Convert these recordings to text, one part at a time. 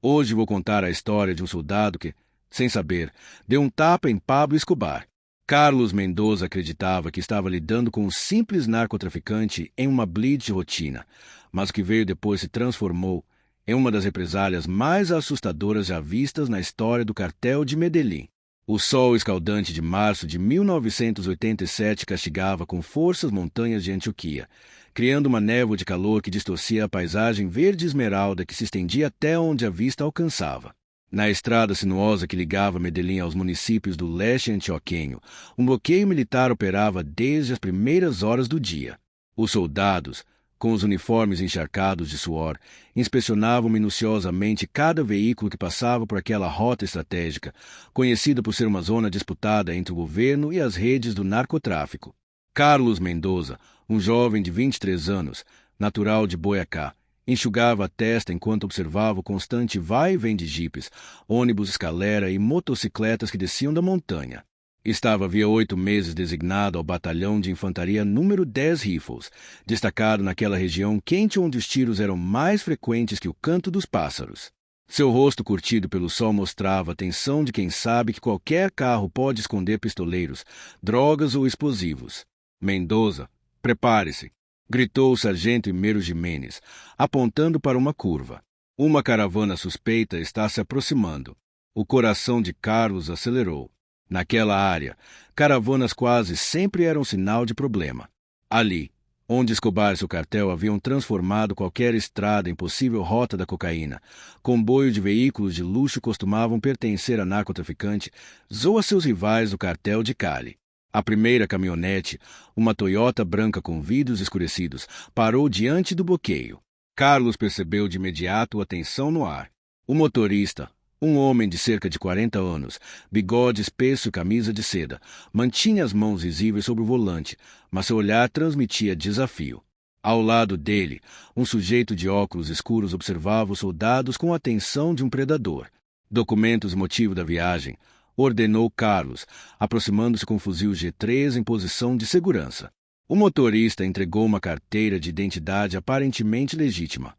Hoje vou contar a história de um soldado que, sem saber, deu um tapa em Pablo Escobar. Carlos Mendoza acreditava que estava lidando com um simples narcotraficante em uma blitz de rotina, mas o que veio depois se transformou em uma das represálias mais assustadoras já vistas na história do cartel de Medellín. O sol escaldante de março de 1987 castigava com força as montanhas de Antioquia, criando uma névoa de calor que distorcia a paisagem verde esmeralda que se estendia até onde a vista alcançava. Na estrada sinuosa que ligava Medellín aos municípios do leste antioquenho, um bloqueio militar operava desde as primeiras horas do dia. Os soldados, com os uniformes encharcados de suor, inspecionavam minuciosamente cada veículo que passava por aquela rota estratégica, conhecida por ser uma zona disputada entre o governo e as redes do narcotráfico. Carlos Mendoza, um jovem de 23 anos, natural de Boyacá, enxugava a testa enquanto observava o constante vai e vem de jipes, ônibus escalera e motocicletas que desciam da montanha. Estava havia 8 meses designado ao batalhão de infantaria número 10 Rifles, destacado naquela região quente onde os tiros eram mais frequentes que o canto dos pássaros. Seu rosto curtido pelo sol mostrava a tensão de quem sabe que qualquer carro pode esconder pistoleiros, drogas ou explosivos. Mendoza, prepare-se! Gritou o sargento Imero Jimenez, apontando para uma curva. Uma caravana suspeita está se aproximando. O coração de Carlos acelerou. Naquela área, caravanas quase sempre eram sinal de problema. Ali, onde Escobar e seu cartel haviam transformado qualquer estrada em possível rota da cocaína, comboio de veículos de luxo costumavam pertencer a narcotraficante ou a seus rivais do cartel de Cali. A primeira caminhonete, uma Toyota branca com vidros escurecidos, parou diante do bloqueio. Carlos percebeu de imediato a tensão no ar. O motorista, um homem de cerca de 40 anos, bigode espesso e camisa de seda, mantinha as mãos visíveis sobre o volante, mas seu olhar transmitia desafio. Ao lado dele, um sujeito de óculos escuros observava os soldados com a atenção de um predador. Documentos e motivo da viagem, ordenou Carlos, aproximando-se com o fuzil G3 em posição de segurança. O motorista entregou uma carteira de identidade aparentemente legítima.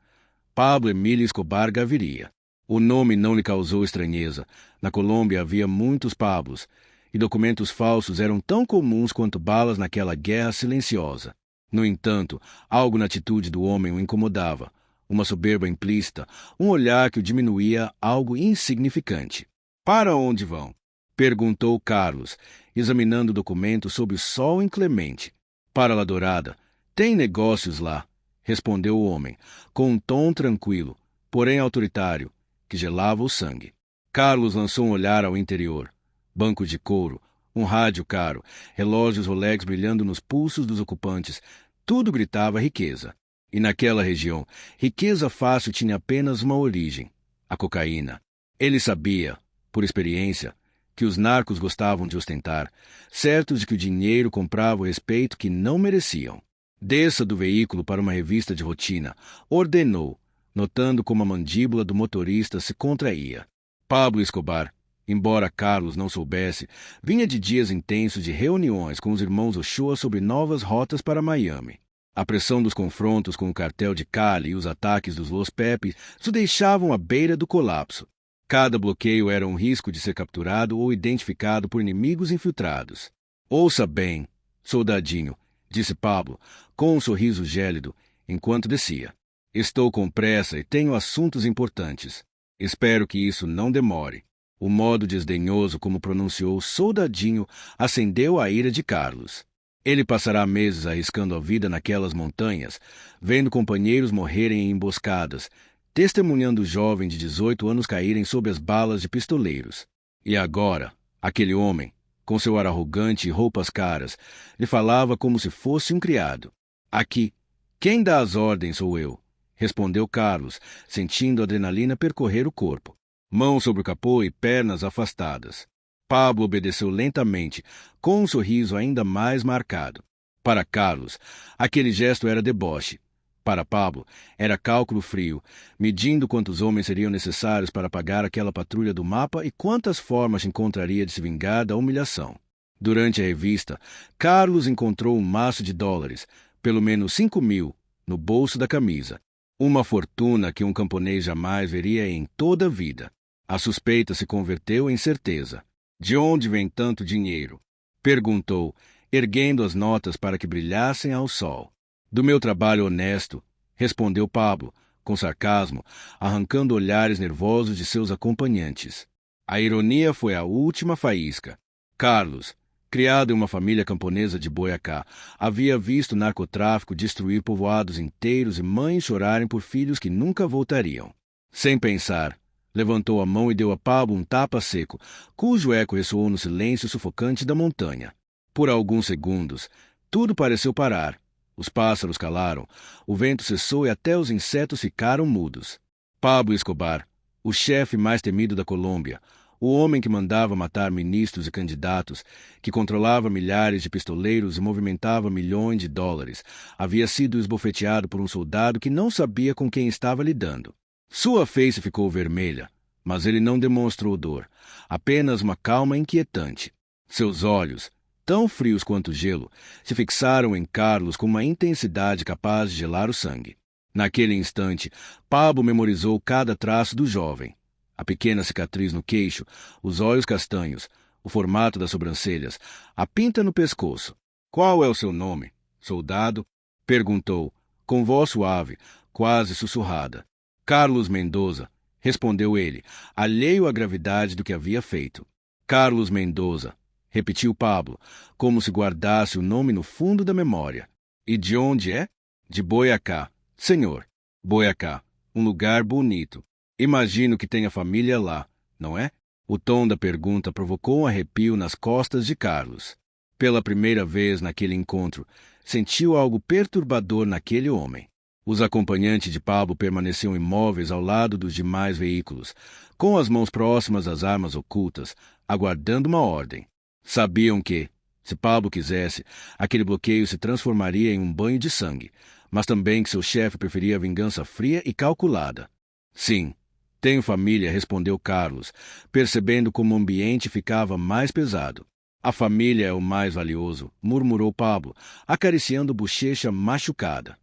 Pablo Emílio Escobar Gaviria. O nome não lhe causou estranheza. Na Colômbia havia muitos Pablos, e documentos falsos eram tão comuns quanto balas naquela guerra silenciosa. No entanto, algo na atitude do homem o incomodava. Uma soberba implícita, um olhar que o diminuía algo insignificante. Para onde vão? Perguntou Carlos, examinando o documento sob o sol inclemente. Para La Dourada. Tem negócios lá, respondeu o homem, com um tom tranquilo, porém autoritário, que gelava o sangue. Carlos lançou um olhar ao interior. Banco de couro, um rádio caro, relógios Rolex brilhando nos pulsos dos ocupantes, tudo gritava riqueza. E naquela região, riqueza fácil tinha apenas uma origem: a cocaína. Ele sabia, por experiência, que os narcos gostavam de ostentar, certos de que o dinheiro comprava o respeito que não mereciam. Desça do veículo para uma revista de rotina, ordenou, notando como a mandíbula do motorista se contraía. Pablo Escobar, embora Carlos não soubesse, vinha de dias intensos de reuniões com os irmãos Ochoa sobre novas rotas para Miami. A pressão dos confrontos com o cartel de Cali e os ataques dos Los Pepes o deixavam à beira do colapso. Cada bloqueio era um risco de ser capturado ou identificado por inimigos infiltrados. Ouça bem, soldadinho, disse Pablo, com um sorriso gélido, enquanto descia. Estou com pressa e tenho assuntos importantes. Espero que isso não demore. O modo desdenhoso como pronunciou soldadinho acendeu a ira de Carlos. Ele passará meses arriscando a vida naquelas montanhas, vendo companheiros morrerem em emboscadas, testemunhando o jovem de 18 anos caírem sob as balas de pistoleiros. E agora, aquele homem, com seu ar arrogante e roupas caras, lhe falava como se fosse um criado. Aqui, quem dá as ordens sou eu, respondeu Carlos, sentindo a adrenalina percorrer o corpo. Mãos sobre o capô e pernas afastadas. Pablo obedeceu lentamente, com um sorriso ainda mais marcado. Para Carlos, aquele gesto era deboche. Para Pablo, era cálculo frio, medindo quantos homens seriam necessários para pagar aquela patrulha do mapa e quantas formas encontraria de se vingar da humilhação. Durante a revista, Carlos encontrou um maço de dólares, pelo menos 5.000, no bolso da camisa. Uma fortuna que um camponês jamais veria em toda a vida. A suspeita se converteu em certeza. De onde vem tanto dinheiro? Perguntou, erguendo as notas para que brilhassem ao sol. Do meu trabalho honesto, respondeu Pablo, com sarcasmo, arrancando olhares nervosos de seus acompanhantes. A ironia foi a última faísca. Carlos, criado em uma família camponesa de Boiacá, havia visto o narcotráfico destruir povoados inteiros e mães chorarem por filhos que nunca voltariam. Sem pensar, levantou a mão e deu a Pablo um tapa seco, cujo eco ressoou no silêncio sufocante da montanha. Por alguns segundos, tudo pareceu parar. Os pássaros calaram, o vento cessou e até os insetos ficaram mudos. Pablo Escobar, o chefe mais temido da Colômbia, o homem que mandava matar ministros e candidatos, que controlava milhares de pistoleiros e movimentava milhões de dólares, havia sido esbofeteado por um soldado que não sabia com quem estava lidando. Sua face ficou vermelha, mas ele não demonstrou dor, apenas uma calma inquietante. Seus olhos, tão frios quanto gelo, se fixaram em Carlos com uma intensidade capaz de gelar o sangue. Naquele instante, Pablo memorizou cada traço do jovem. A pequena cicatriz no queixo, os olhos castanhos, o formato das sobrancelhas, a pinta no pescoço. "Qual é o seu nome, soldado?" perguntou, com voz suave, quase sussurrada. "Carlos Mendoza", respondeu ele, alheio à gravidade do que havia feito. "Carlos Mendoza", repetiu Pablo, como se guardasse o nome no fundo da memória. "E de onde é?" "De Boiacá, senhor. Boiacá, um lugar bonito. Imagino que tenha família lá, não é?" O tom da pergunta provocou um arrepio nas costas de Carlos. Pela primeira vez naquele encontro, sentiu algo perturbador naquele homem. Os acompanhantes de Pablo permaneciam imóveis ao lado dos demais veículos, com as mãos próximas às armas ocultas, aguardando uma ordem. Sabiam que, se Pablo quisesse, aquele bloqueio se transformaria em um banho de sangue, mas também que seu chefe preferia a vingança fria e calculada. "Sim, tenho família", respondeu Carlos, percebendo como o ambiente ficava mais pesado. "A família é o mais valioso", murmurou Pablo, acariciando a bochecha machucada.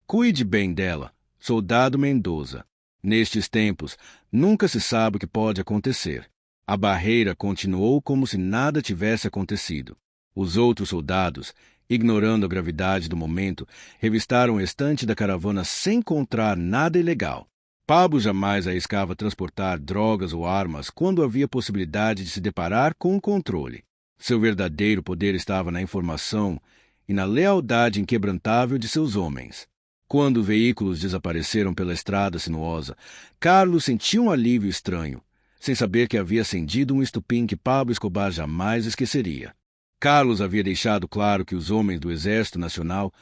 "Cuide bem dela, soldado Mendoza. Nestes tempos, nunca se sabe o que pode acontecer." A barreira continuou como se nada tivesse acontecido. Os outros soldados, ignorando a gravidade do momento, revistaram o estante da caravana sem encontrar nada ilegal. Pablo jamais arriscava transportar drogas ou armas quando havia possibilidade de se deparar com o controle. Seu verdadeiro poder estava na informação e na lealdade inquebrantável de seus homens. Quando veículos desapareceram pela estrada sinuosa, Carlos sentiu um alívio estranho, sem saber que havia acendido um estupim que Pablo Escobar jamais esqueceria. Carlos havia deixado claro que os homens do Exército Nacional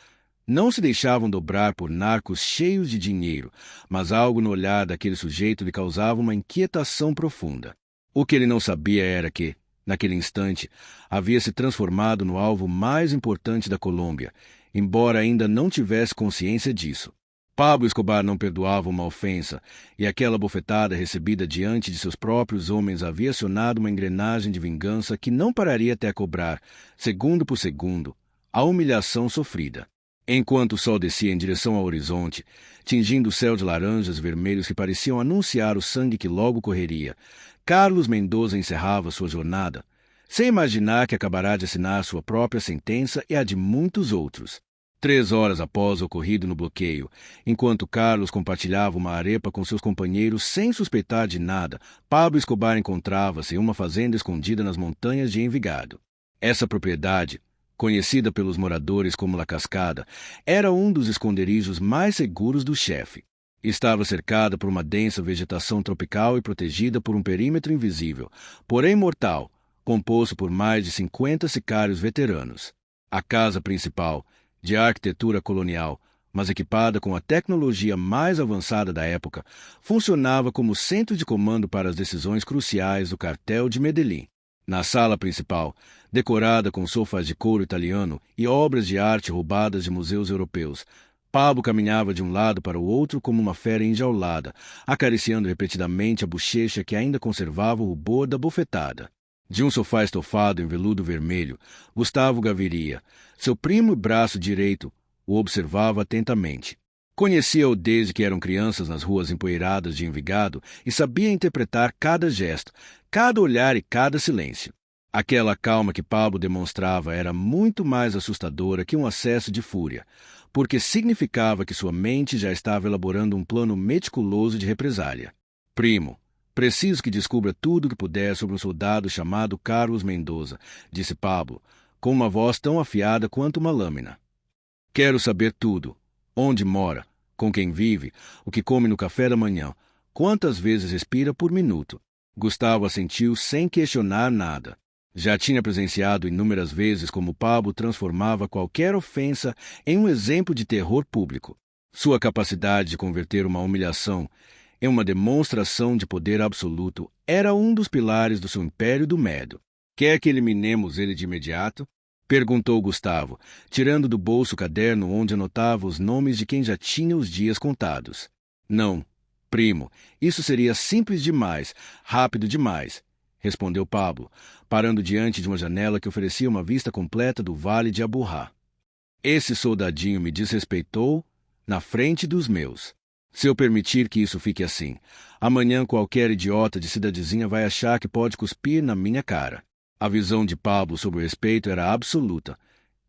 não se deixavam dobrar por narcos cheios de dinheiro, mas algo no olhar daquele sujeito lhe causava uma inquietação profunda. O que ele não sabia era que, naquele instante, havia se transformado no alvo mais importante da Colômbia, embora ainda não tivesse consciência disso. Pablo Escobar não perdoava uma ofensa, e aquela bofetada recebida diante de seus próprios homens havia acionado uma engrenagem de vingança que não pararia até cobrar, segundo por segundo, a humilhação sofrida. Enquanto o sol descia em direção ao horizonte, tingindo o céu de laranjas e vermelhos que pareciam anunciar o sangue que logo correria, Carlos Mendoza encerrava sua jornada, sem imaginar que acabará de assinar sua própria sentença e a de muitos outros. 3 horas após o ocorrido no bloqueio, enquanto Carlos compartilhava uma arepa com seus companheiros sem suspeitar de nada, Pablo Escobar encontrava-se em uma fazenda escondida nas montanhas de Envigado. Essa propriedade, conhecida pelos moradores como La Cascada, era um dos esconderijos mais seguros do chefe. Estava cercada por uma densa vegetação tropical e protegida por um perímetro invisível, porém mortal, composto por mais de 50 sicários veteranos. A casa principal, de arquitetura colonial, mas equipada com a tecnologia mais avançada da época, funcionava como centro de comando para as decisões cruciais do cartel de Medellín. Na sala principal, decorada com sofás de couro italiano e obras de arte roubadas de museus europeus, Pablo caminhava de um lado para o outro como uma fera enjaulada, acariciando repetidamente a bochecha que ainda conservava o rubor da bofetada. De um sofá estofado em veludo vermelho, Gustavo Gaviria, seu primo e braço direito, o observava atentamente. Conhecia-o desde que eram crianças nas ruas empoeiradas de Envigado e sabia interpretar cada gesto, cada olhar e cada silêncio. Aquela calma que Pablo demonstrava era muito mais assustadora que um acesso de fúria, porque significava que sua mente já estava elaborando um plano meticuloso de represália. Primo, preciso que descubra tudo o que puder sobre um soldado chamado Carlos Mendoza, disse Pablo, com uma voz tão afiada quanto uma lâmina. Quero saber tudo. Onde mora, com quem vive, o que come no café da manhã, quantas vezes respira por minuto. Gustavo assentiu sem questionar nada. Já tinha presenciado inúmeras vezes como Pablo transformava qualquer ofensa em um exemplo de terror público. Sua capacidade de converter uma humilhação em uma demonstração de poder absoluto era um dos pilares do seu império do medo. Quer que eliminemos ele de imediato? Perguntou Gustavo, tirando do bolso o caderno onde anotava os nomes de quem já tinha os dias contados. Não, primo, isso seria simples demais, rápido demais, respondeu Pablo, parando diante de uma janela que oferecia uma vista completa do vale de Aburrá. Esse soldadinho me desrespeitou na frente dos meus. Se eu permitir que isso fique assim, amanhã qualquer idiota de cidadezinha vai achar que pode cuspir na minha cara. A visão de Pablo sobre o respeito era absoluta.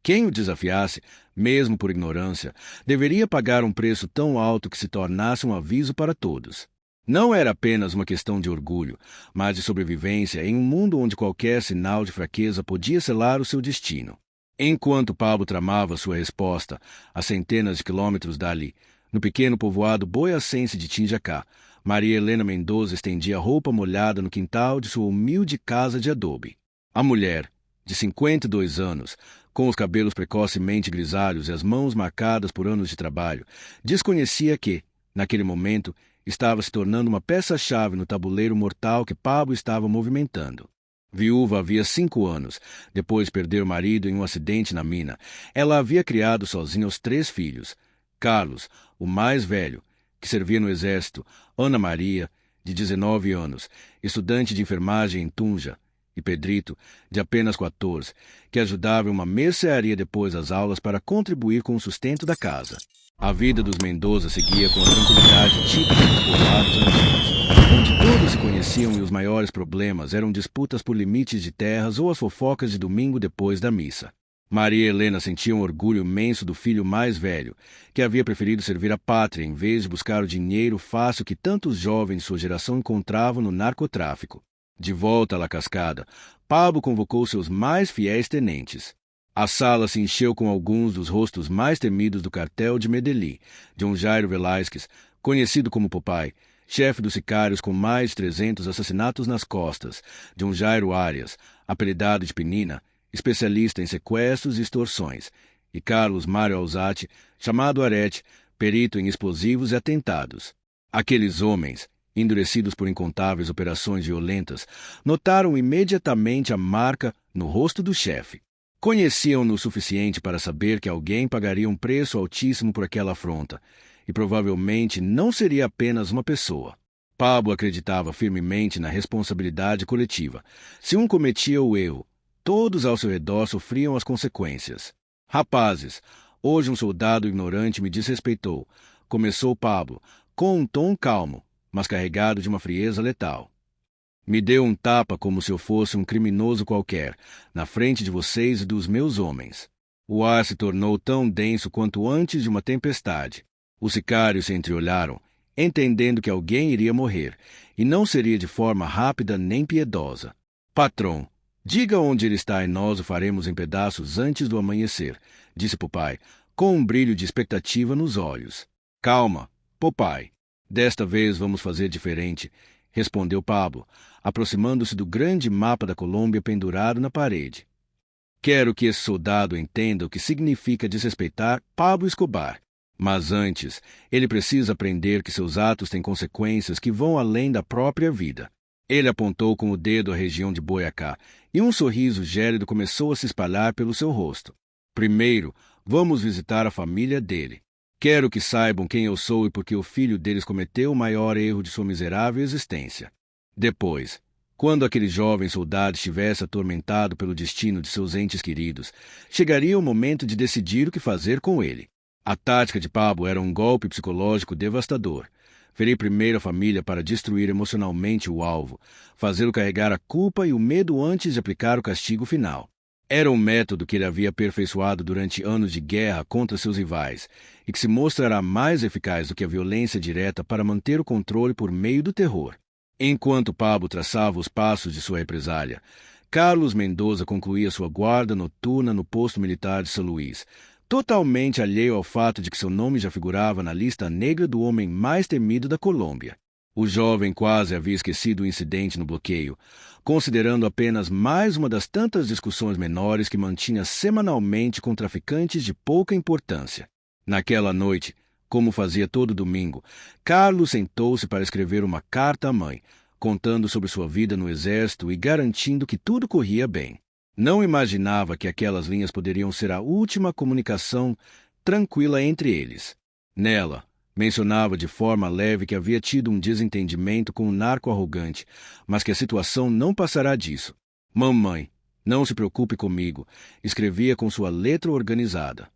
Quem o desafiasse, mesmo por ignorância, deveria pagar um preço tão alto que se tornasse um aviso para todos. Não era apenas uma questão de orgulho, mas de sobrevivência em um mundo onde qualquer sinal de fraqueza podia selar o seu destino. Enquanto Pablo tramava sua resposta, a centenas de quilômetros dali, no pequeno povoado boiacense de Tinjacá, Maria Helena Mendoza estendia roupa molhada no quintal de sua humilde casa de adobe. A mulher, de 52 anos, com os cabelos precocemente grisalhos e as mãos marcadas por anos de trabalho, desconhecia que, naquele momento, estava se tornando uma peça-chave no tabuleiro mortal que Pablo estava movimentando. Viúva havia 5 anos, depois de perder o marido em um acidente na mina. Ela havia criado sozinha os 3 filhos. Carlos, o mais velho, que servia no exército, Ana Maria, de 19 anos, estudante de enfermagem em Tunja, e Pedrito, de apenas 14, que ajudava em uma mercearia depois das aulas para contribuir com o sustento da casa. A vida dos Mendoza seguia com a tranquilidade típica dos povoados antigos, onde todos se conheciam e os maiores problemas eram disputas por limites de terras ou as fofocas de domingo depois da missa. Maria Helena sentia um orgulho imenso do filho mais velho, que havia preferido servir a pátria em vez de buscar o dinheiro fácil que tantos jovens de sua geração encontravam no narcotráfico. De volta à La Cascada, Pablo convocou seus mais fiéis tenentes. A sala se encheu com alguns dos rostos mais temidos do cartel de Medellín, de um Jairo Velázquez, conhecido como Popeye, chefe dos sicários com mais de 300 assassinatos nas costas, de um Jairo Arias, apelidado de Penina, especialista em sequestros e extorsões, e Carlos Mário Alzate, chamado Arete, perito em explosivos e atentados. Aqueles homens, endurecidos por incontáveis operações violentas, notaram imediatamente a marca no rosto do chefe. Conheciam-no o suficiente para saber que alguém pagaria um preço altíssimo por aquela afronta, e provavelmente não seria apenas uma pessoa. Pablo acreditava firmemente na responsabilidade coletiva. Se um cometia o erro, todos ao seu redor sofriam as consequências. Rapazes, hoje um soldado ignorante me desrespeitou, começou Pablo, com um tom calmo, mas carregado de uma frieza letal. Me deu um tapa como se eu fosse um criminoso qualquer, na frente de vocês e dos meus homens. O ar se tornou tão denso quanto antes de uma tempestade. Os sicários se entreolharam, entendendo que alguém iria morrer, e não seria de forma rápida nem piedosa. Patrão, diga onde ele está e nós o faremos em pedaços antes do amanhecer, disse Popeye, com um brilho de expectativa nos olhos. Calma, Popeye. Desta vez vamos fazer diferente, respondeu Pablo, aproximando-se do grande mapa da Colômbia pendurado na parede. Quero que esse soldado entenda o que significa desrespeitar Pablo Escobar. Mas antes, ele precisa aprender que seus atos têm consequências que vão além da própria vida. Ele apontou com o dedo a região de Boyacá, e um sorriso gélido começou a se espalhar pelo seu rosto. Primeiro, vamos visitar a família dele. Quero que saibam quem eu sou e porque o filho deles cometeu o maior erro de sua miserável existência. Depois, quando aquele jovem soldado estivesse atormentado pelo destino de seus entes queridos, chegaria o momento de decidir o que fazer com ele. A tática de Pablo era um golpe psicológico devastador. Ferir primeiro a família para destruir emocionalmente o alvo, fazê-lo carregar a culpa e o medo antes de aplicar o castigo final. Era um método que ele havia aperfeiçoado durante anos de guerra contra seus rivais e que se mostrará mais eficaz do que a violência direta para manter o controle por meio do terror. Enquanto Pablo traçava os passos de sua represália, Carlos Mendoza concluía sua guarda noturna no posto militar de São Luís, totalmente alheio ao fato de que seu nome já figurava na lista negra do homem mais temido da Colômbia. O jovem quase havia esquecido o incidente no bloqueio, considerando apenas mais uma das tantas discussões menores que mantinha semanalmente com traficantes de pouca importância. Naquela noite, como fazia todo domingo, Carlos sentou-se para escrever uma carta à mãe, contando sobre sua vida no exército e garantindo que tudo corria bem. Não imaginava que aquelas linhas poderiam ser a última comunicação tranquila entre eles. Nela, mencionava de forma leve que havia tido um desentendimento com um narco arrogante, mas que a situação não passará disso. Mamãe, não se preocupe comigo, escrevia com sua letra organizada.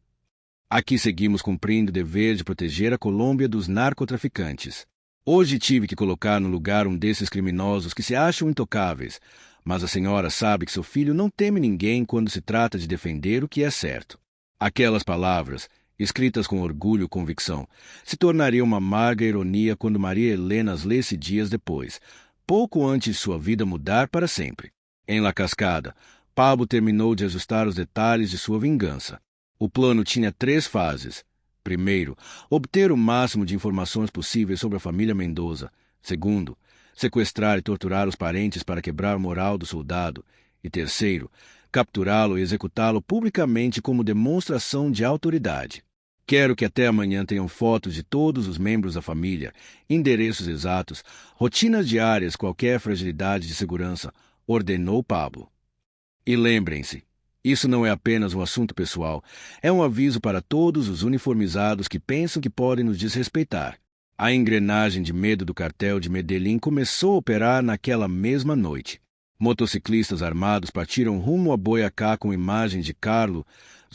Aqui seguimos cumprindo o dever de proteger a Colômbia dos narcotraficantes. Hoje tive que colocar no lugar um desses criminosos que se acham intocáveis, mas a senhora sabe que seu filho não teme ninguém quando se trata de defender o que é certo. Aquelas palavras, escritas com orgulho e convicção, se tornariam uma amarga ironia quando Maria Helena as lesse dias depois, pouco antes de sua vida mudar para sempre. Em La Cascada, Pablo terminou de ajustar os detalhes de sua vingança. O plano tinha 3 fases. Primeiro, obter o máximo de informações possíveis sobre a família Mendoza. Segundo, sequestrar e torturar os parentes para quebrar a moral do soldado. E terceiro, capturá-lo e executá-lo publicamente como demonstração de autoridade. Quero que até amanhã tenham fotos de todos os membros da família, endereços exatos, rotinas diárias, qualquer fragilidade de segurança, ordenou Pablo. E lembrem-se, isso não é apenas um assunto pessoal, é um aviso para todos os uniformizados que pensam que podem nos desrespeitar. A engrenagem de medo do cartel de Medellín começou a operar naquela mesma noite. Motociclistas armados partiram rumo a Boyacá com imagens de Carlos,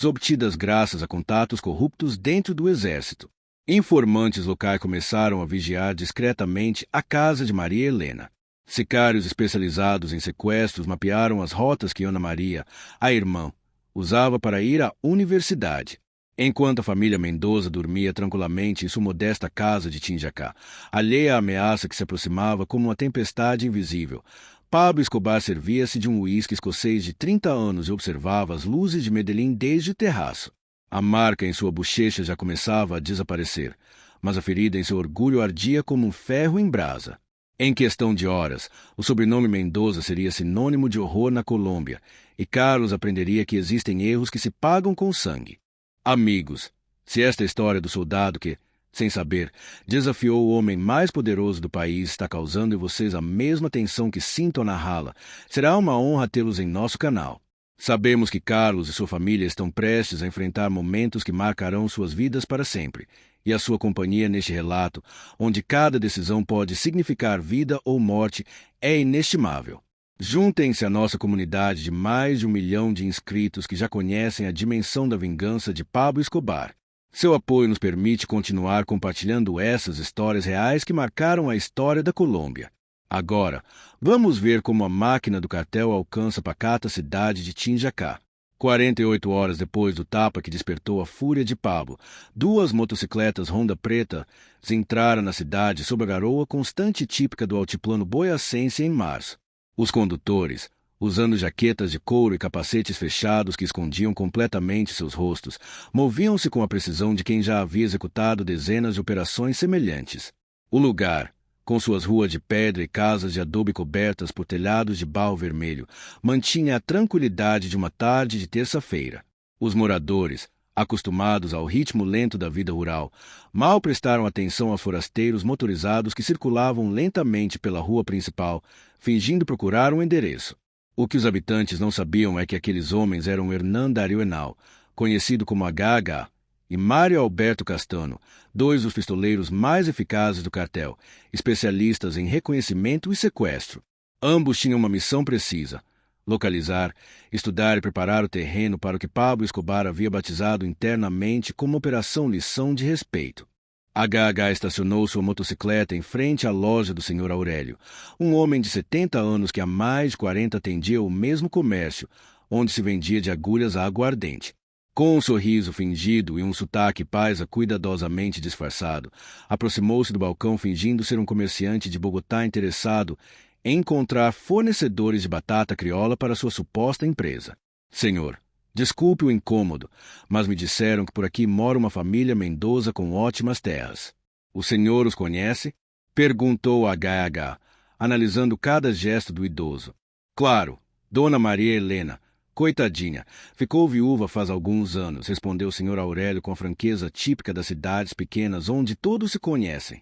obtidas graças a contatos corruptos dentro do exército. Informantes locais começaram a vigiar discretamente a casa de Maria Helena. Sicários especializados em sequestros mapearam as rotas que Ana Maria, a irmã, usava para ir à universidade. Enquanto a família Mendoza dormia tranquilamente em sua modesta casa de Tinjacá, alheia à ameaça que se aproximava como uma tempestade invisível, Pablo Escobar servia-se de um uísque escocês de 30 anos e observava as luzes de Medellín desde o terraço. A marca em sua bochecha já começava a desaparecer, mas a ferida em seu orgulho ardia como um ferro em brasa. Em questão de horas, o sobrenome Mendoza seria sinônimo de horror na Colômbia, e Carlos aprenderia que existem erros que se pagam com sangue. Amigos, se esta história do soldado que, sem saber, desafiou o homem mais poderoso do país está causando em vocês a mesma tensão que sinto ao narrá-la, será uma honra tê-los em nosso canal. Sabemos que Carlos e sua família estão prestes a enfrentar momentos que marcarão suas vidas para sempre, e a sua companhia neste relato, onde cada decisão pode significar vida ou morte, é inestimável. Juntem-se à nossa comunidade de mais de 1 milhão de inscritos que já conhecem a dimensão da vingança de Pablo Escobar. Seu apoio nos permite continuar compartilhando essas histórias reais que marcaram a história da Colômbia. Agora, vamos ver como a máquina do cartel alcança a pacata cidade de Tinjacá. 48 horas depois do tapa que despertou a fúria de Pablo, 2 motocicletas Honda preta entraram na cidade sob a garoa constante típica do altiplano boiacense em março. Os condutores, usando jaquetas de couro e capacetes fechados que escondiam completamente seus rostos, moviam-se com a precisão de quem já havia executado dezenas de operações semelhantes. O lugar, com suas ruas de pedra e casas de adobe cobertas por telhados de barro vermelho, mantinha a tranquilidade de uma tarde de terça-feira. Os moradores, acostumados ao ritmo lento da vida rural, mal prestaram atenção aos forasteiros motorizados que circulavam lentamente pela rua principal, fingindo procurar um endereço. O que os habitantes não sabiam é que aqueles homens eram Hernán Darío Henao, conhecido como HH, e Mário Alberto Castano, 2 dos pistoleiros mais eficazes do cartel, especialistas em reconhecimento e sequestro. Ambos tinham uma missão precisa: localizar, estudar e preparar o terreno para o que Pablo Escobar havia batizado internamente como Operação Lição de Respeito. HH estacionou sua motocicleta em frente à loja do Sr. Aurélio, um homem de 70 anos que há mais de 40 atendia o mesmo comércio, onde se vendia de agulhas a aguardente. Com um sorriso fingido e um sotaque paisa cuidadosamente disfarçado, aproximou-se do balcão fingindo ser um comerciante de Bogotá interessado em encontrar fornecedores de batata crioula para sua suposta empresa. Senhor, desculpe o incômodo, mas me disseram que por aqui mora uma família Mendoza com ótimas terras. O senhor os conhece? Perguntou HH, analisando cada gesto do idoso. Claro, Dona Maria Helena. Coitadinha, ficou viúva faz alguns anos, respondeu o Sr. Aurélio com a franqueza típica das cidades pequenas onde todos se conhecem.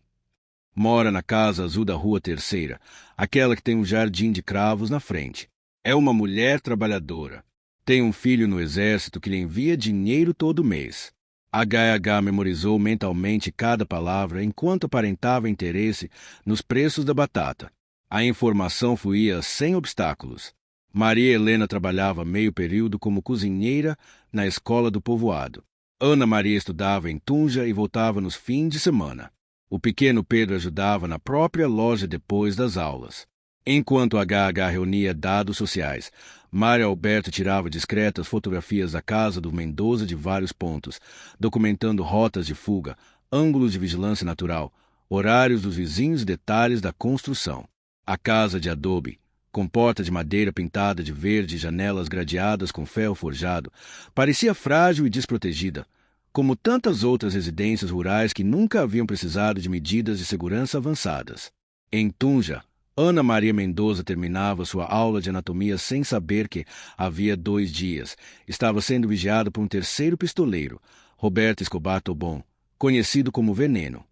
Mora na casa azul da Rua Terceira, aquela que tem um jardim de cravos na frente. É uma mulher trabalhadora. Tem um filho no exército que lhe envia dinheiro todo mês. HH memorizou mentalmente cada palavra enquanto aparentava interesse nos preços da batata. A informação fluía sem obstáculos. Maria Helena trabalhava meio período como cozinheira na escola do povoado. Ana Maria estudava em Tunja e voltava nos fins de semana. O pequeno Pedro ajudava na própria loja depois das aulas. Enquanto HH reunia dados sociais, Mário Alberto tirava discretas fotografias da casa do Mendoza de vários pontos, documentando rotas de fuga, ângulos de vigilância natural, horários dos vizinhos e detalhes da construção. A casa de adobe, com porta de madeira pintada de verde e janelas gradeadas com ferro forjado, parecia frágil e desprotegida, como tantas outras residências rurais que nunca haviam precisado de medidas de segurança avançadas. Em Tunja, Ana Maria Mendoza terminava sua aula de anatomia sem saber que, havia 2 dias, estava sendo vigiada por um terceiro pistoleiro, Roberto Escobar Tobon, conhecido como Veneno.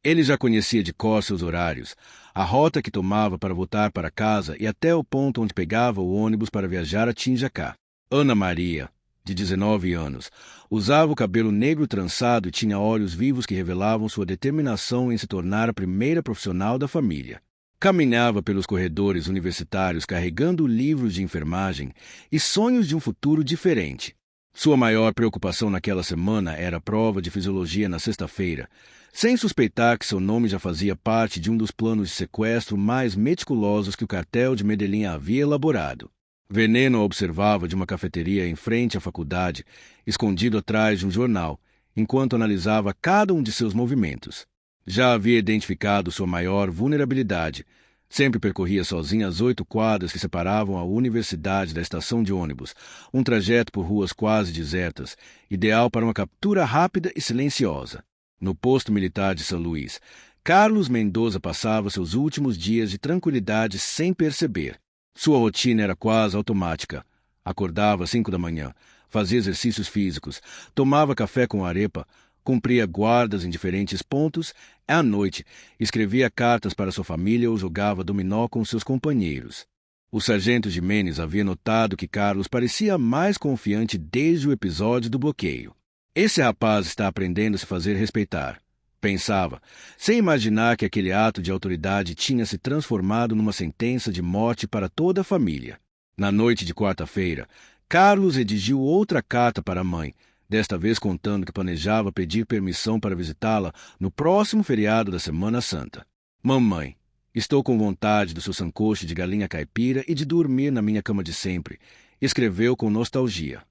Ele já conhecia de cor seus horários, a rota que tomava para voltar para casa e até o ponto onde pegava o ônibus para viajar a Tinjacá. Ana Maria, de 19 anos, usava o cabelo negro trançado e tinha olhos vivos que revelavam sua determinação em se tornar a primeira profissional da família. Caminhava pelos corredores universitários carregando livros de enfermagem e sonhos de um futuro diferente. Sua maior preocupação naquela semana era a prova de fisiologia na sexta-feira, sem suspeitar que seu nome já fazia parte de um dos planos de sequestro mais meticulosos que o cartel de Medellín havia elaborado. Veneno a observava de uma cafeteria em frente à faculdade, escondido atrás de um jornal, enquanto analisava cada um de seus movimentos. Já havia identificado sua maior vulnerabilidade. Sempre percorria sozinha as 8 quadras que separavam a universidade da estação de ônibus, um trajeto por ruas quase desertas, ideal para uma captura rápida e silenciosa. No posto militar de São Luís, Carlos Mendoza passava seus últimos dias de tranquilidade sem perceber. Sua rotina era quase automática. Acordava às 5 da manhã, fazia exercícios físicos, tomava café com arepa, cumpria guardas em diferentes pontos, e à noite escrevia cartas para sua família ou jogava dominó com seus companheiros. O sargento Jimenez havia notado que Carlos parecia mais confiante desde o episódio do bloqueio. Esse rapaz está aprendendo a se fazer respeitar, pensava, sem imaginar que aquele ato de autoridade tinha se transformado numa sentença de morte para toda a família. Na noite de quarta-feira, Carlos redigiu outra carta para a mãe, desta vez contando que planejava pedir permissão para visitá-la no próximo feriado da Semana Santa. Mamãe, estou com vontade do seu sancocho de galinha caipira e de dormir na minha cama de sempre, escreveu com nostalgia.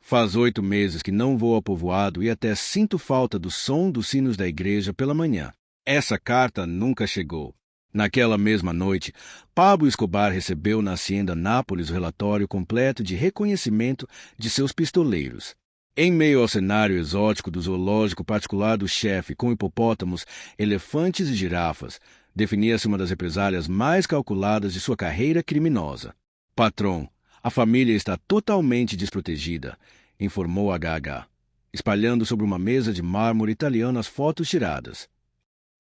Faz 8 meses que não vou ao povoado e até sinto falta do som dos sinos da igreja pela manhã. Essa carta nunca chegou. Naquela mesma noite, Pablo Escobar recebeu na Hacienda Nápoles o relatório completo de reconhecimento de seus pistoleiros. Em meio ao cenário exótico do zoológico particular do chefe, com hipopótamos, elefantes e girafas, definia-se uma das represálias mais calculadas de sua carreira criminosa. Patrão, a família está totalmente desprotegida, informou HH, espalhando sobre uma mesa de mármore italiano as fotos tiradas.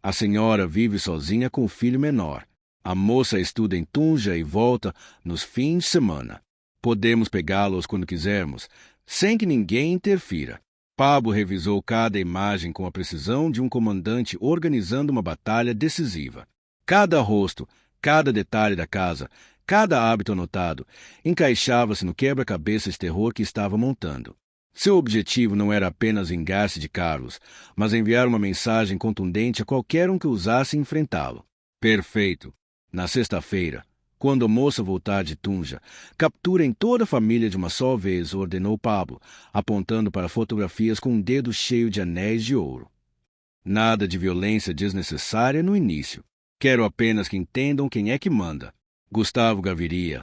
A senhora vive sozinha com o filho menor. A moça estuda em Tunja e volta nos fins de semana. Podemos pegá-los quando quisermos, sem que ninguém interfira. Pablo revisou cada imagem com a precisão de um comandante organizando uma batalha decisiva. Cada rosto, cada detalhe da casa, Cada hábito anotado encaixava-se no quebra-cabeça de terror que estava montando. Seu objetivo não era apenas vingar-se de Carlos, mas enviar uma mensagem contundente a qualquer um que ousasse enfrentá-lo. Perfeito. Na sexta-feira, quando a moça voltar de Tunja, capturem toda a família de uma só vez, ordenou Pablo, apontando para fotografias com um dedo cheio de anéis de ouro. Nada de violência desnecessária no início. Quero apenas que entendam quem é que manda. Gustavo Gaviria,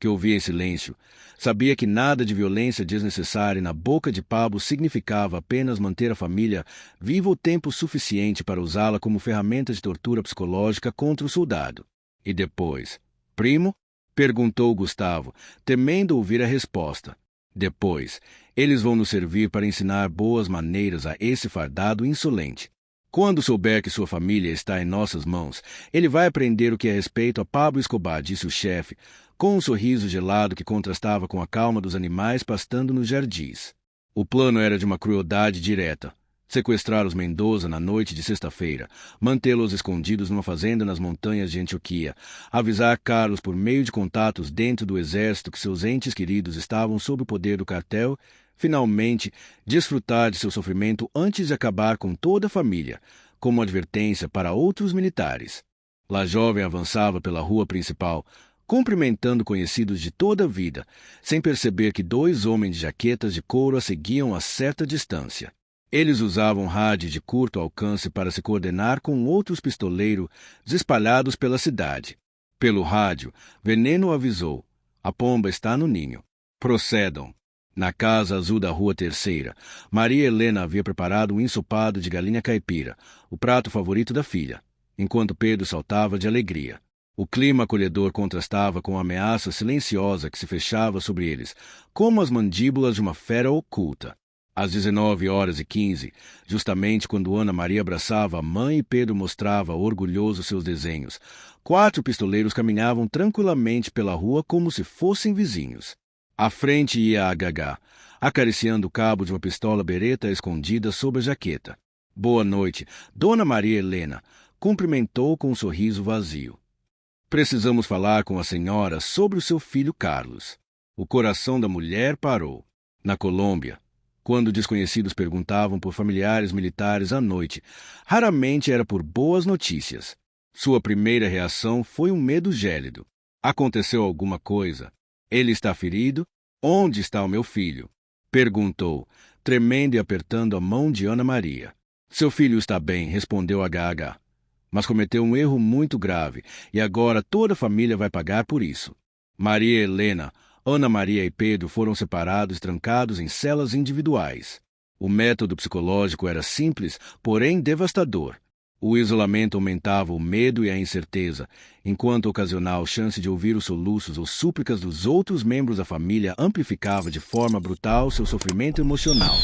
que ouvia em silêncio, sabia que nada de violência desnecessária na boca de Pablo significava apenas manter a família viva o tempo suficiente para usá-la como ferramenta de tortura psicológica contra o soldado. E depois, primo? Perguntou Gustavo, temendo ouvir a resposta. Depois, eles vão nos servir para ensinar boas maneiras a esse fardado insolente. Quando souber que sua família está em nossas mãos, ele vai aprender o que é respeito a Pablo Escobar, disse o chefe, com um sorriso gelado que contrastava com a calma dos animais pastando nos jardins. O plano era de uma crueldade direta. Sequestrar os Mendoza na noite de sexta-feira, mantê-los escondidos numa fazenda nas montanhas de Antioquia, avisar Carlos por meio de contatos dentro do exército que seus entes queridos estavam sob o poder do cartel, finalmente desfrutar de seu sofrimento antes de acabar com toda a família, como advertência para outros militares. La jovem avançava pela rua principal, cumprimentando conhecidos de toda a vida, sem perceber que dois homens de jaquetas de couro a seguiam a certa distância. Eles usavam rádio de curto alcance para se coordenar com outros pistoleiros espalhados pela cidade. Pelo rádio, Veneno avisou: a pomba está no ninho. Procedam. Na casa azul da Rua Terceira, Maria Helena havia preparado um ensopado de galinha caipira, o prato favorito da filha, enquanto Pedro saltava de alegria. O clima acolhedor contrastava com a ameaça silenciosa que se fechava sobre eles, como as mandíbulas de uma fera oculta. Às 19h15, justamente quando Ana Maria abraçava a mãe e Pedro mostrava orgulhoso seus desenhos, 4 pistoleiros caminhavam tranquilamente pela rua como se fossem vizinhos. À frente ia a Gagá, acariciando o cabo de uma pistola bereta escondida sob a jaqueta. Boa noite, Dona Maria Helena, cumprimentou com um sorriso vazio. Precisamos falar com a senhora sobre o seu filho Carlos. O coração da mulher parou. Na Colômbia, quando desconhecidos perguntavam por familiares militares à noite, raramente era por boas notícias. Sua primeira reação foi um medo gélido. Aconteceu alguma coisa? Ele está ferido? Onde está o meu filho? Perguntou, tremendo e apertando a mão de Ana Maria. Seu filho está bem, respondeu a Gaga. Mas cometeu um erro muito grave, e agora toda a família vai pagar por isso. Maria Helena, Ana Maria e Pedro foram separados e trancados em celas individuais. O método psicológico era simples, porém devastador. O isolamento aumentava o medo e a incerteza, enquanto a ocasional chance de ouvir os soluços ou súplicas dos outros membros da família amplificava de forma brutal seu sofrimento emocional.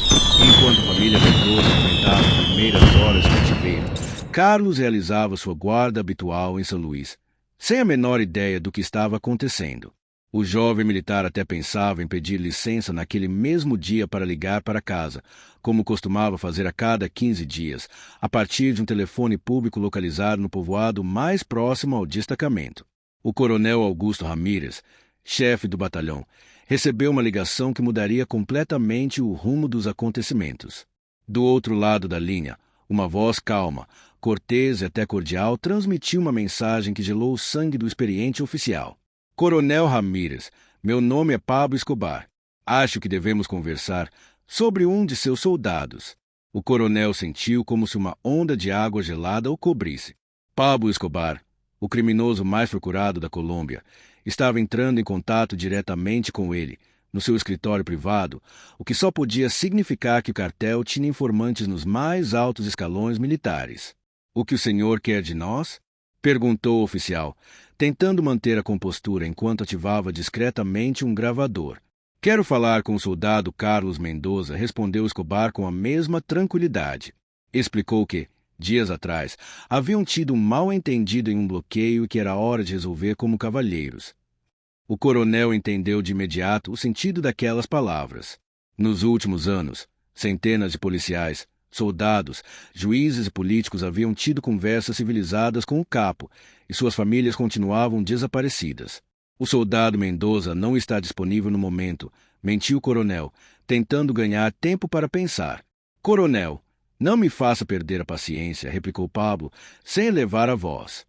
Enquanto a família Mendoza enfrentava as primeiras horas de cativeiro, Carlos realizava sua guarda habitual em São Luís, sem a menor ideia do que estava acontecendo. O jovem militar até pensava em pedir licença naquele mesmo dia para ligar para casa, como costumava fazer a cada 15 dias, a partir de um telefone público localizado no povoado mais próximo ao destacamento. O coronel Augusto Ramírez, chefe do batalhão, recebeu uma ligação que mudaria completamente o rumo dos acontecimentos. Do outro lado da linha, uma voz calma, cortês e até cordial transmitiu uma mensagem que gelou o sangue do experiente oficial. Coronel Ramírez, meu nome é Pablo Escobar. Acho que devemos conversar sobre um de seus soldados. O coronel sentiu como se uma onda de água gelada o cobrisse. Pablo Escobar, o criminoso mais procurado da Colômbia, estava entrando em contato diretamente com ele, no seu escritório privado, o que só podia significar que o cartel tinha informantes nos mais altos escalões militares. O que o senhor quer de nós? Perguntou o oficial, tentando manter a compostura enquanto ativava discretamente um gravador. Quero falar com o soldado Carlos Mendoza, respondeu Escobar com a mesma tranquilidade. Explicou que, dias atrás, haviam tido um mal-entendido em um bloqueio e que era hora de resolver como cavalheiros. O coronel entendeu de imediato o sentido daquelas palavras. Nos últimos anos, centenas de policiais, soldados, juízes e políticos haviam tido conversas civilizadas com o capo, e suas famílias continuavam desaparecidas. O soldado Mendoza não está disponível no momento, mentiu o coronel, tentando ganhar tempo para pensar. Coronel, não me faça perder a paciência, replicou Pablo, sem elevar a voz.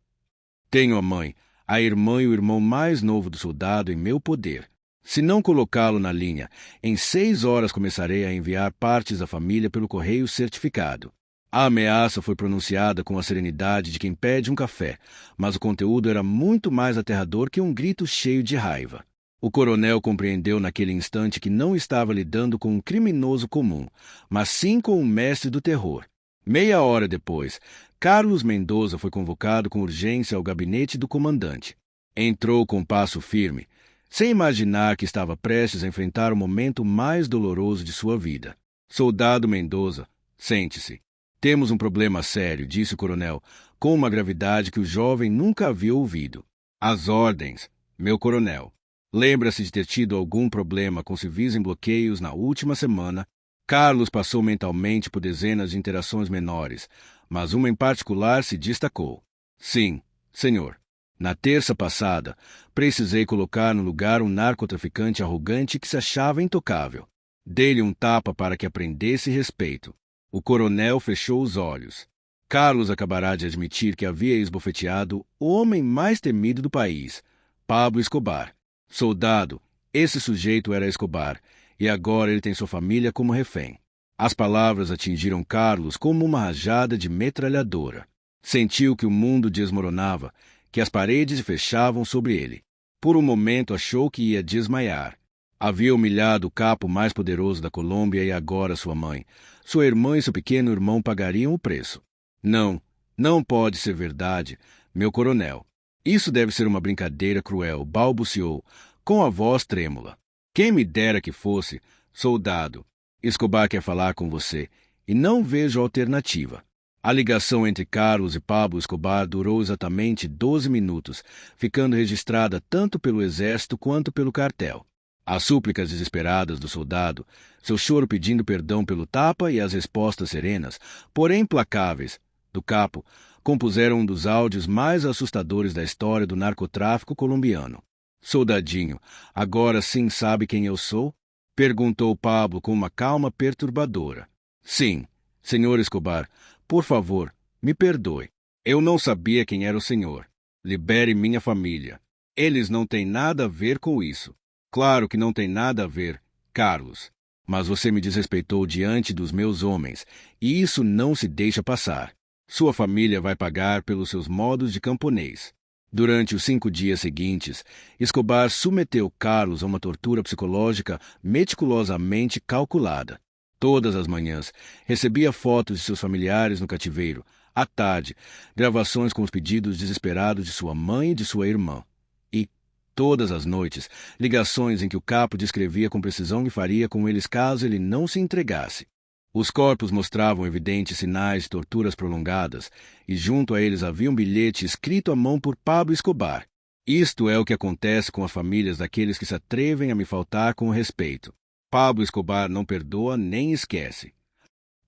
Tenho a mãe, a irmã e o irmão mais novo do soldado em meu poder. Se não colocá-lo na linha, em 6 horas começarei a enviar partes da família pelo correio certificado. A ameaça foi pronunciada com a serenidade de quem pede um café, mas o conteúdo era muito mais aterrador que um grito cheio de raiva. O coronel compreendeu naquele instante que não estava lidando com um criminoso comum, mas sim com um mestre do terror. Meia hora depois, Carlos Mendoza foi convocado com urgência ao gabinete do comandante. Entrou com passo firme, sem imaginar que estava prestes a enfrentar o momento mais doloroso de sua vida. Soldado Mendoza, sente-se. Temos um problema sério, disse o coronel, com uma gravidade que o jovem nunca havia ouvido. As ordens, meu coronel. Lembra-se de ter tido algum problema com civis em bloqueios na última semana? Carlos passou mentalmente por dezenas de interações menores, mas uma em particular se destacou. Sim, senhor. Na terça passada, precisei colocar no lugar um narcotraficante arrogante que se achava intocável. Dei-lhe um tapa para que aprendesse respeito. O coronel fechou os olhos. Carlos acabará de admitir que havia esbofeteado o homem mais temido do país, Pablo Escobar. Soldado, esse sujeito era Escobar, e agora ele tem sua família como refém. As palavras atingiram Carlos como uma rajada de metralhadora. Sentiu que o mundo desmoronava, que as paredes se fechavam sobre ele. Por um momento achou que ia desmaiar. Havia humilhado o capo mais poderoso da Colômbia e agora sua mãe, sua irmã e seu pequeno irmão pagariam o preço. Não, não pode ser verdade, meu coronel. Isso deve ser uma brincadeira cruel, balbuciou, com a voz trêmula. Quem me dera que fosse, soldado. Escobar quer falar com você, e não vejo alternativa. A ligação entre Carlos e Pablo Escobar durou exatamente 12 minutos, ficando registrada tanto pelo exército quanto pelo cartel. As súplicas desesperadas do soldado, seu choro pedindo perdão pelo tapa e as respostas serenas, porém implacáveis, do capo, compuseram um dos áudios mais assustadores da história do narcotráfico colombiano. Soldadinho, agora sim sabe quem eu sou? Perguntou Pablo com uma calma perturbadora. Sim, senhor Escobar, por favor, me perdoe. Eu não sabia quem era o senhor. Libere minha família. Eles não têm nada a ver com isso. Claro que não tem nada a ver, Carlos. Mas você me desrespeitou diante dos meus homens, e isso não se deixa passar. Sua família vai pagar pelos seus modos de camponês. Durante os 5 dias seguintes, Escobar submeteu Carlos a uma tortura psicológica meticulosamente calculada. Todas as manhãs, recebia fotos de seus familiares no cativeiro. À tarde, gravações com os pedidos desesperados de sua mãe e de sua irmã. E, todas as noites, ligações em que o capo descrevia com precisão o que faria com eles caso ele não se entregasse. Os corpos mostravam evidentes sinais de torturas prolongadas, e junto a eles havia um bilhete escrito à mão por Pablo Escobar. Isto é o que acontece com as famílias daqueles que se atrevem a me faltar com respeito. Pablo Escobar não perdoa nem esquece.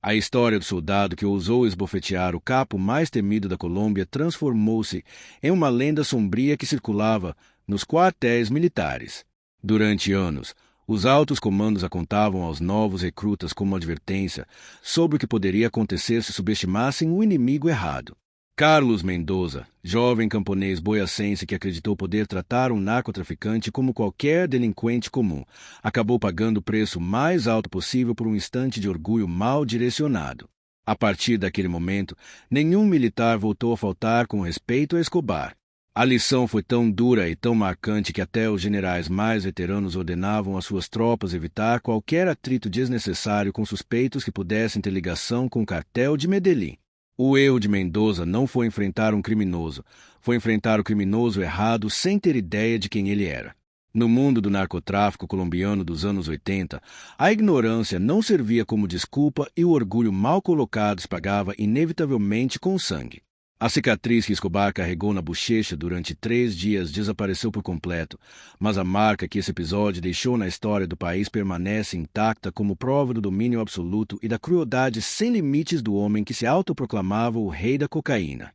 A história do soldado que ousou esbofetear o capo mais temido da Colômbia transformou-se em uma lenda sombria que circulava nos quartéis militares. Durante anos, os altos comandos a contavam aos novos recrutas como advertência sobre o que poderia acontecer se subestimassem o inimigo errado. Carlos Mendoza, jovem camponês boiacense que acreditou poder tratar um narcotraficante como qualquer delinquente comum, acabou pagando o preço mais alto possível por um instante de orgulho mal direcionado. A partir daquele momento, nenhum militar voltou a faltar com respeito a Escobar. A lição foi tão dura e tão marcante que até os generais mais veteranos ordenavam às suas tropas evitar qualquer atrito desnecessário com suspeitos que pudessem ter ligação com o cartel de Medellín. O erro de Mendoza não foi enfrentar um criminoso, foi enfrentar o criminoso errado sem ter ideia de quem ele era. No mundo do narcotráfico colombiano dos anos 80, a ignorância não servia como desculpa e o orgulho mal colocado se pagava inevitavelmente com sangue. A cicatriz que Escobar carregou na bochecha durante 3 dias desapareceu por completo, mas a marca que esse episódio deixou na história do país permanece intacta como prova do domínio absoluto e da crueldade sem limites do homem que se autoproclamava o rei da cocaína.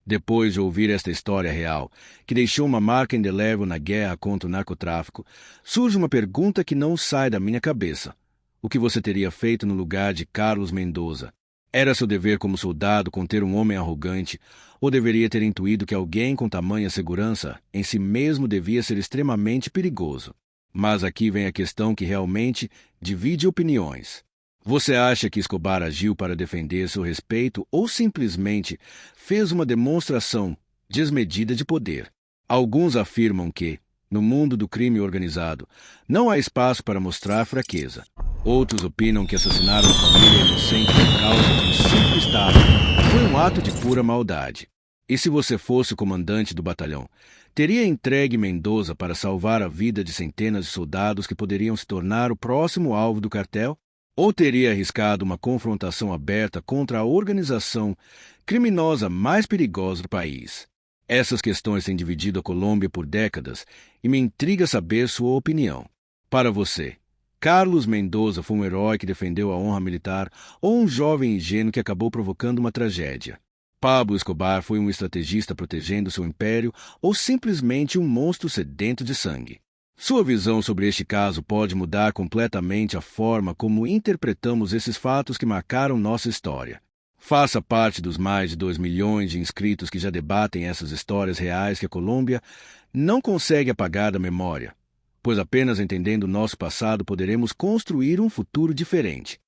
Depois de ouvir esta história real, que deixou uma marca indelével na guerra contra o narcotráfico, surge uma pergunta que não sai da minha cabeça. O que você teria feito no lugar de Carlos Mendoza? Era seu dever como soldado conter um homem arrogante, ou deveria ter intuído que alguém com tamanha segurança em si mesmo devia ser extremamente perigoso? Mas aqui vem a questão que realmente divide opiniões. Você acha que Escobar agiu para defender seu respeito ou simplesmente fez uma demonstração desmedida de poder? Alguns afirmam que, no mundo do crime organizado, não há espaço para mostrar fraqueza. Outros opinam que assassinar uma família inocente por causa de um simples tapa foi um ato de pura maldade. E se você fosse o comandante do batalhão, teria entregue Mendoza para salvar a vida de centenas de soldados que poderiam se tornar o próximo alvo do cartel? Ou teria arriscado uma confrontação aberta contra a organização criminosa mais perigosa do país? Essas questões têm dividido a Colômbia por décadas e me intriga saber sua opinião. Para você, Carlos Mendoza foi um herói que defendeu a honra militar ou um jovem ingênuo que acabou provocando uma tragédia? Pablo Escobar foi um estrategista protegendo seu império ou simplesmente um monstro sedento de sangue? Sua visão sobre este caso pode mudar completamente a forma como interpretamos esses fatos que marcaram nossa história. Faça parte dos mais de 2 milhões de inscritos que já debatem essas histórias reais que a Colômbia não consegue apagar da memória, pois apenas entendendo o nosso passado poderemos construir um futuro diferente.